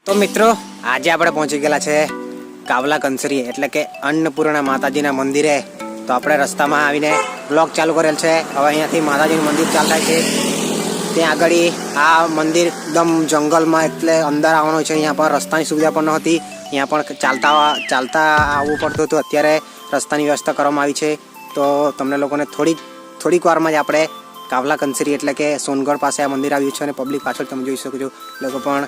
તો મિત્રો આજે આપણે પહોંચી ગયેલા છે કાવલા કંસરી એટલે કે અન્નપૂર્ણા માતાજીના મંદિરે. તો આપણે રસ્તામાં આવીને બ્લોગ ચાલુ કરેલ છે. હવે અહીંયાથી માતાજીનું મંદિર ચાલુ થાય છે. ત્યાં આગળ આ મંદિર એકદમ જંગલમાં એટલે અંદર આવવાનું છે. અહીંયા પર રસ્તાની સુવિધા પણ નહોતી. અહીંયા પણ ચાલતા આવવું પડતું હતું. અત્યારે રસ્તાની વ્યવસ્થા કરવામાં આવી છે. તો તમને લોકોને થોડીક વારમાં જ આપણે કાવલા કંસરી એટલે કે સોનગઢ પાસે આ મંદિર આવ્યું છે અને પબ્લિક પાછળ તમે જોઈ શકો છો. લોકો પણ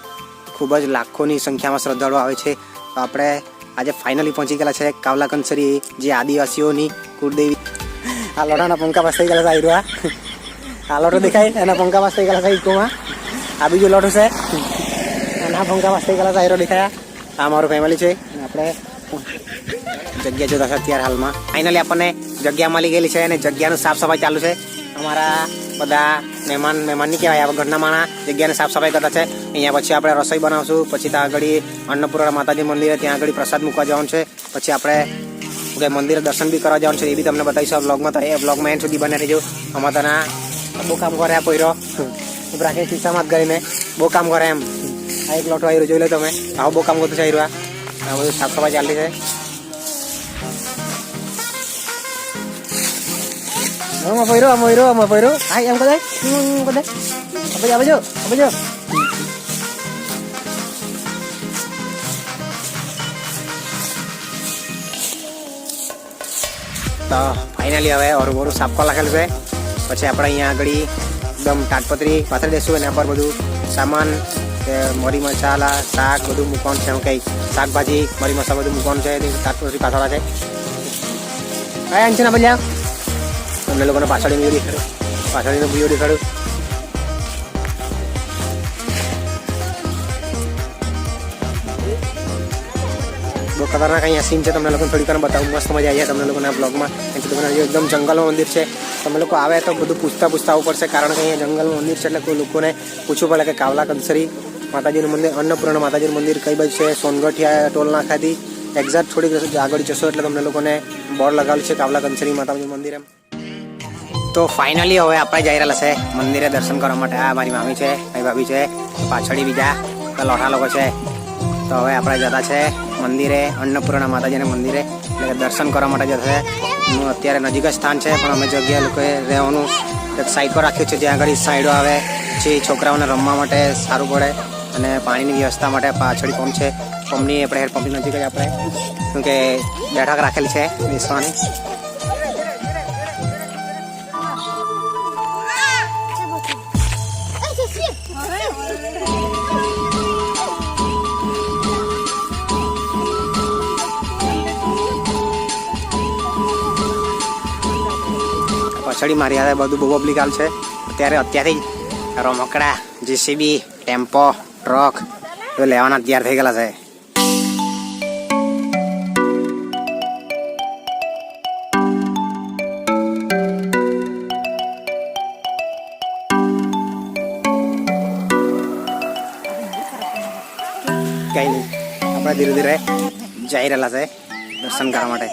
ખૂબ જ લાખોની સંખ્યામાં શ્રદ્ધાળુઓ આવે છે. તો આપણે આજે ફાઇનલી પહોંચી ગયેલા છે કાવલા કંસરી, જે આદિવાસીઓની કુળદેવી. આ લોટાના પંખા પાસ થઈ ગયેલા છે. આયરુઆ આ લોટો દેખાય એના પંખા પાસ થઈ ગયેલા છે ઇકોમાં. આ બીજું લોટો છે એના પંખા પાસ થઈ ગયેલા છે. આયરો દેખાયા. આ મારું ફેમિલી છે. આપણે જગ્યા જોતા છે અત્યારે હાલમાં. ફાઇનલી આપણને જગ્યા મળી ગયેલી છે અને જગ્યાનું સાફ સફાઈ ચાલુ છે. અમારા બધા મહેમાન નહીં કહેવાય, આ ઘરના માણા જગ્યાને સાફ સફાઈ કરતા છે. અહીંયા પછી આપણે રસોઈ બનાવશું. પછી ત્યાં આગળ અન્નપૂર્ણા માતાજી મંદિરે ત્યાં આગળ પ્રસાદ મૂકવા જવાનું છે. પછી આપણે મંદિરે દર્શન બી કરવા જવાનું છે. એ બી તમને બતાવીશું બ્લોગમાં. તો એ બ્લોગમાં એન્ડ સુધી બને રહેજો. અમારા તના બહુ કામ કરે આ પોયરો રાખે શીશામાં જ કરીને બહુ કામ કરે એમ. આ એક લોટો આયરો જોઈ લો તમે. આવું બહુ કામ કરતું છે આયરો. આ બધું સાફ સફાઈ ચાલતી છે. Mau poiro. Ay, ang kadai. Apa jo. તો ફાઇનલી હવે ઓરું સાફ કરવા લખેલું છે. પછી આપણે અહીંયા આગળ એકદમ તાટપત્રી પાથરી દઈશું. એના પર બધું સામાન કે મરી મસાલા શાક બધું મૂકવાનું છે. કંઈ શાકભાજી મરી મસાલા બધું મૂકવાનું છે. તાટપત્રી પાથરવા છે. હા અંચના બલ્યા તમને લોકોને પાછળનો વ્યૂ દેખાડું. બહુ ખતરનાક અહીંયા સીન છે. તમને લોકોને થોડીક વાર બતાવું. મસ્ત મજા આવી જાય તમને લોકોને આ બ્લોગમાં. એકદમ જંગલમાં મંદિર છે. તમે લોકો આવે તો બધું પૂછતા આવવું પડશે, કારણ કે અહીંયા જંગલમાં મંદિર છે. એટલે કોઈ લોકોને પૂછવું પડે કે કાવલા કંસરી માતાજીનું મંદિર, અન્નપૂર્ણા માતાજીનું મંદિર કઈ બાજુ છે. સોનગઢ ટોલ નાખાથી એક્ઝેક્ટ થોડીક આગળ જશો એટલે તમને લોકોને બોર્ડ લગાવેલું છે કાવલા કંસરી માતાજીનું મંદિર એમ. તો ફાઇનલી હવે આપણે જઈ રહેલા છે મંદિરે દર્શન કરવા માટે. આ મારી મામી છે, મારી ભાભી છે, પાછળ બીજા લોઠા લોકો છે. તો હવે આપણે જતા છે મંદિરે, અન્નપૂર્ણા માતાજીના મંદિરે, એટલે દર્શન કરવા માટે જતા છે. અત્યારે નજીક જ સ્થાન છે, પણ અમે જગ્યા લોકોએ રહેવાનું એક સાઈડ પર રાખ્યું છે, જ્યાં આગળ સાઈડો આવે પછી છોકરાઓને રમવા માટે સારું પડે અને પાણીની વ્યવસ્થા માટે પાછળ પંપ છે. પંપની આપણે હેર પંપની નજીક જ આપણે શું કે બેઠક રાખેલી છે બેસવાની. પાછળ મારી હાથે બધું બહુ પબ્લિક હાલ છે. અત્યારથી રમકડા, જેસીબી, ટેમ્પો, ટ્રક એ લેવાના તૈયાર થઈ ગયેલા છે. કઈ નહીં, આપણે ધીરે ધીરે જઈ રહેલા છે દર્શન કરવા માટે.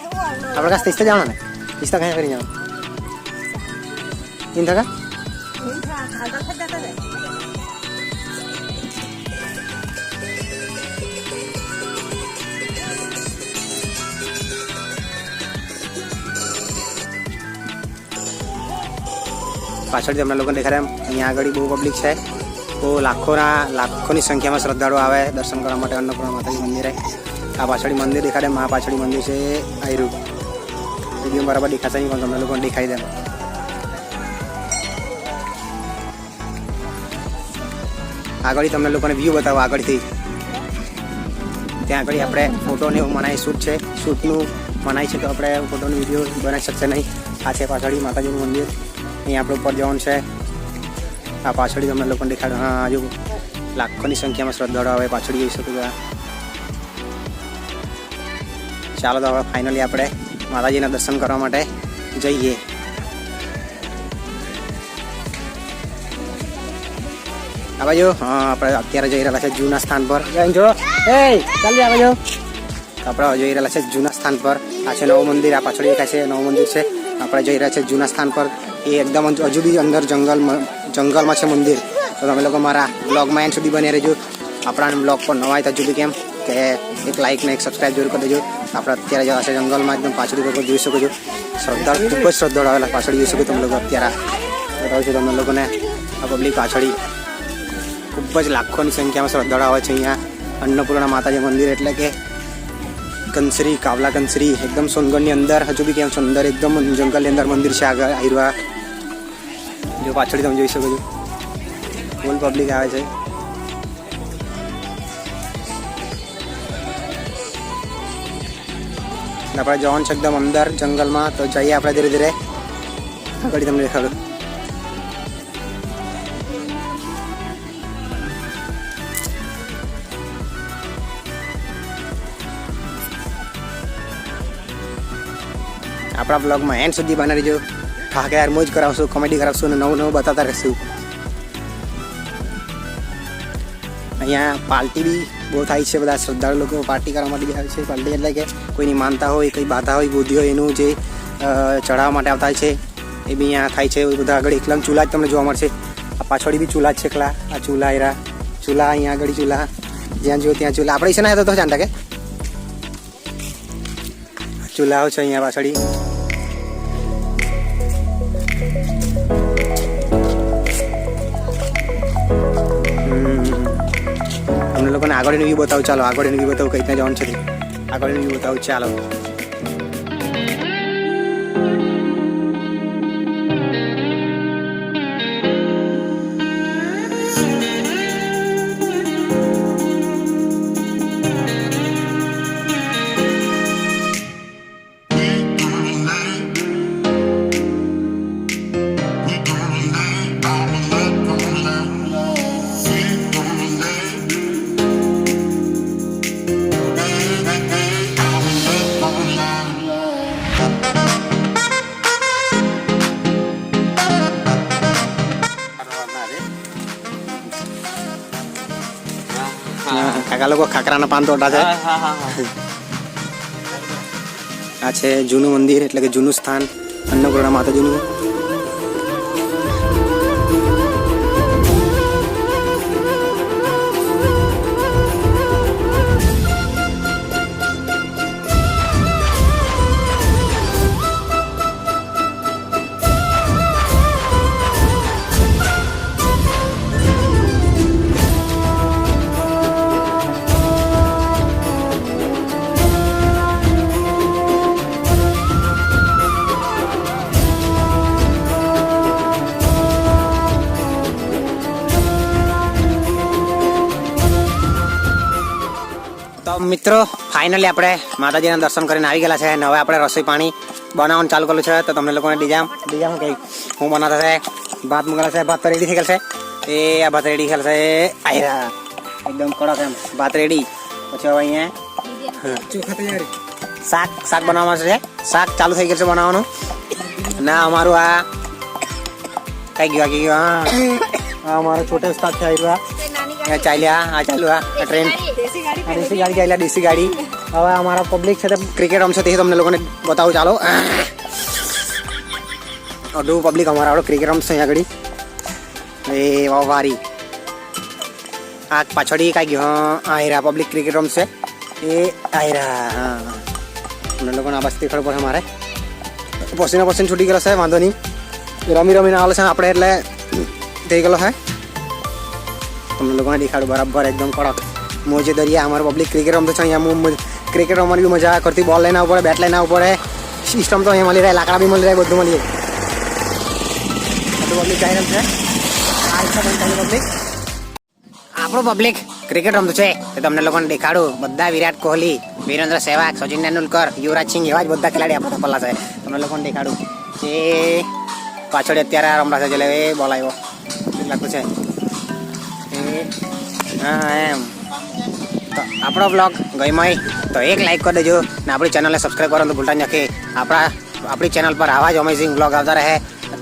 આપણે કાંઈ તીસ્તા જવાના ને? તીસ્તા કયા કરી જવાનું? Indah kah? પાછળથી તમને લોકોને દેખાડે એમ અહીંયા આગળ બહુ પબ્લિક છે. બહુ લાખોની સંખ્યામાં શ્રદ્ધાળુઓ આવે દર્શન કરવા માટે અન્નપૂર્ણા માતાજી મંદિરે. આ પાછળ મંદિર દેખાડે. આ પાછળ મંદિર છે આયરું. વિડીયો બરાબર દેખાશે નહીં, પણ તમને લોકોને દેખાઈ દે. આગળ તમને લોકોને વ્યૂ બતાવો આગળથી. ત્યાં આગળ આપણે ફોટોને એવું મનાય, શૂટ છે, શૂટનું મનાય છે, તો આપણે ફોટોનો વિડીયો બનાવી શકશે નહીં. આ છે પાછળ માતાજીનું મંદિર. અહીંયા આપણે ઉપર જવાનું છે. આ પાછળ તમને લોકોને દેખાડો. હા, હજુ લાખોની સંખ્યામાં શ્રદ્ધાળુઓ આવે. પાછળ જઈ શકો છો. ચાલો તો હવે ફાઇનલી આપણે માતાજીના દર્શન કરવા માટે જઈએ. આ બાજુ આપણે અત્યારે જઈ રહેલા છે જૂના સ્થાન પર. જો ચાલી આ બાજુ આપણે જઈ રહેલા છે જૂના સ્થાન પર. આ છે નવું મંદિર. આ પાછળ દેખાય છે નવું મંદિર છે. આપણે જઈ રહ્યા છે જૂના સ્થાન પર. એ એકદમ હજુ બી અંદર જંગલમાં છે મંદિર. તો તમે લોકો મારા બ્લોગમાં એન્ડ સુધી બની રહેજો. આપણા બ્લોગ પર નવા તો હજુ બી કેમ કે એક લાઇક ને એક સબસ્ક્રાઈબ જરૂર કરી દેજો. આપણે અત્યારે જવા છે જંગલમાં, એકદમ પાછળ જોઈ શકો છો. શ્રદ્ધાળુ ખૂબ જ શ્રદ્ધાળુ આવેલા પાછળ જોઈ શકો તમે લોકો. અત્યારે બતાવું છું તમને લોકોને આ પબ્લિક પાછળ ખૂબ જ લાખોની સંખ્યામાં શ્રદ્ધાળુ આવે છે અહીંયા અન્નપૂર્ણા માતાજી મંદિર એટલે કે કંસરી, કાવલા કંસરી, એકદમ સોનગઢની અંદર. હજુ બી કેમ છો અંદર એકદમ જંગલની અંદર મંદિર છે. આગળ આયરવા જો પાછળ તમે જોઈ શકો છો ફૂલ પબ્લિક આવે છે. આપણે જવાનું છે એકદમ અંદર જંગલમાં, તો જઈએ આપણે ધીરે ધીરે આગળ તમને દેખાડું. આપણા બ્લોગમાં એન્ડ સુધી બનાવી દેજો. ઠાકે યાર મોજ કરાવશું, કોમેડી કરાવશું અને નવું નવું બતાવતા રહીશું. અહીંયા પાર્ટી બી બહુ થાય છે. બધા શ્રદ્ધાળુ લોકો પાર્ટી કરવા માટે બી આવે છે. પાર્ટી એટલે કે કોઈની માનતા હોય, કંઈ બાધા હોય, બુદ્ધિ હોય, એનું જે ચઢાવવા માટે આવતા છે એ બી અહીંયા થાય છે. બધા આગળ એકલા ચૂલા જ તમને જોવા મળશે. આ પાછળ બી ચૂલા જ છે એકલા. આ ચૂલા એરા ચૂલા, અહીંયા આગળ ચૂલા, જ્યાં જો ત્યાં ચૂલા. આપણે છે ને તો જાણતા કે ચૂલાઓ છે અહીંયા પાછળ. તમને લોકોને આગળનું વ્યૂ બતાવું. ચાલો આગળનું વ્યૂ બતાવું, કઈ ત્યાં જવાનું છે આગળનું વ્યૂ બતાવું. ચાલો કાકા લોકો ખાકરાના પાન તોડતા છે. આ છે જૂનું મંદિર એટલે કે જૂનું સ્થાન અન્નપૂર્ણા માતાજીનું. તો મિત્રો ફાઇનલી આપણે માતાજીના દર્શન કરીને આવી ગયેલા છે. અને હવે આપણે રસોઈ પાણી બનાવવાનું ચાલુ કરેલું છે. તો તમને લોકોને ડીજામ કંઈ હું બનાવતા છે. ભાત મૂકેલા છે. ભાત તો રેડી થઈ ગયેલ છે. એ આ ભાત રેડી થયેલ છે. આયરા એકદમ કડક એમ ભાત રેડી. પછી હવે અહીંયા શાક બનાવવાનું છે. શાક ચાલુ થઈ ગયું છે બનાવવાનું. ના અમારું આ કઈ ગયું હા અમારો છોટે ઉસ્તાદ છે. ચાલ્યા આ ચાલુ આ ટ્રેન દેશી ગાડી ચાલ્યા દેશી ગાડી. હવે અમારા પબ્લિક છે ક્રિકેટ રમશે તે તમને લોકોને બતાવું. ચાલો અડધું પબ્લિક અમારા આવડો ક્રિકેટ રમશે અહીંયા આગળ. એ વારી આ પાછળ કાંઈ ગયું. હા આયરા પબ્લિક ક્રિકેટ રમશે. એ આયરા હા તમને લોકોને આ બસ દેખાડવું પડે. મારે પસીના છૂટી ગયેલો છે. વાંધો નહીં, રમીને આવેલો છે આપણે એટલે થઈ ગયેલો છે. તમને લોકોને દેખાડું બરાબર એકદમ કડક મોજે દરિયા. અમારું પબ્લિક ક્રિકેટ રમતો છે અહીંયા. ક્રિકેટ રમવાની બી મજા કરતી. બોલ લઈને આવવું પડે, બેટ લઈને આવવું પડે. સિસ્ટમ તો અહીંયા મળી રહે, લાકડા બી મળી રહે, બધું મળી જાય. બધું પબ્લિક જાય રમશે. આ પબ્લિક આપણું પબ્લિક ક્રિકેટ રમતું છે તો તમને લોકોને દેખાડું. બધા વિરાટ કોહલી, વિરેન્દ્ર સહેવાગ, સચિન તેંડુલકર, યુવરાજ સિંહ એવા જ બધા ખેલાડી આપણા પલ્લા છે. તમને લોકોને દેખાડું. એ પાછળ અત્યારે રમતા છે. એટલે એ બોલ આવ્યો લાગતું છે. હા એમ તો આપણો બ્લોગ ગમ્યો તો એક લાઈક કરી દેજો ને આપણી ચેનલને સબસ્ક્રાઈબ કરવાનું ભૂલતા નથી. આપણી ચેનલ પર આવા જ અમેઝિંગ બ્લોગ આવતા રહે.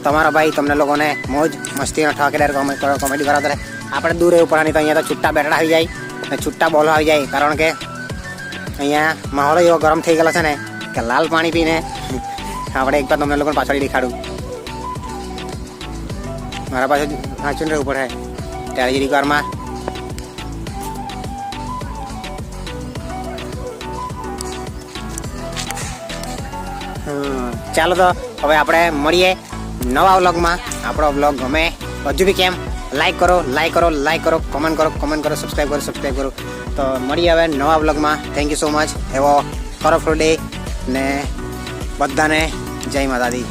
તમારો ભાઈ તમને લોકોને મોજ મસ્તીનો ઠાકેદાર કોમેડી કરાવતા રહે. આપણે દૂર રહેવું પડે નહીં તો અહીંયા તો છૂટા બેટડા આવી જાય ને છૂટા બોલો આવી જાય. કારણ કે અહીંયા માહોલ એવો ગરમ થઈ ગયેલો છે ને કે લાલ પાણી પીને આપણે એક વાર તમને લોકોને પાછળ દેખાડું. મારા પાસે વાંચીને રહેવું પડે ત્યારે જરીક વારમાં ચાલો તો હવે આપણે મળીએ નવા વ્લોગમાં. આપણો વ્લોગ ગમે હજુ બી કેમ લાઈક કરો, કમેન્ટ કરો, સબસ્ક્રાઈબ કરો. તો મળીએ હવે નવા વ્લોગમાં. Thank you so much. એવો કલરફુલ ડે ને બધાને જય માતાજી.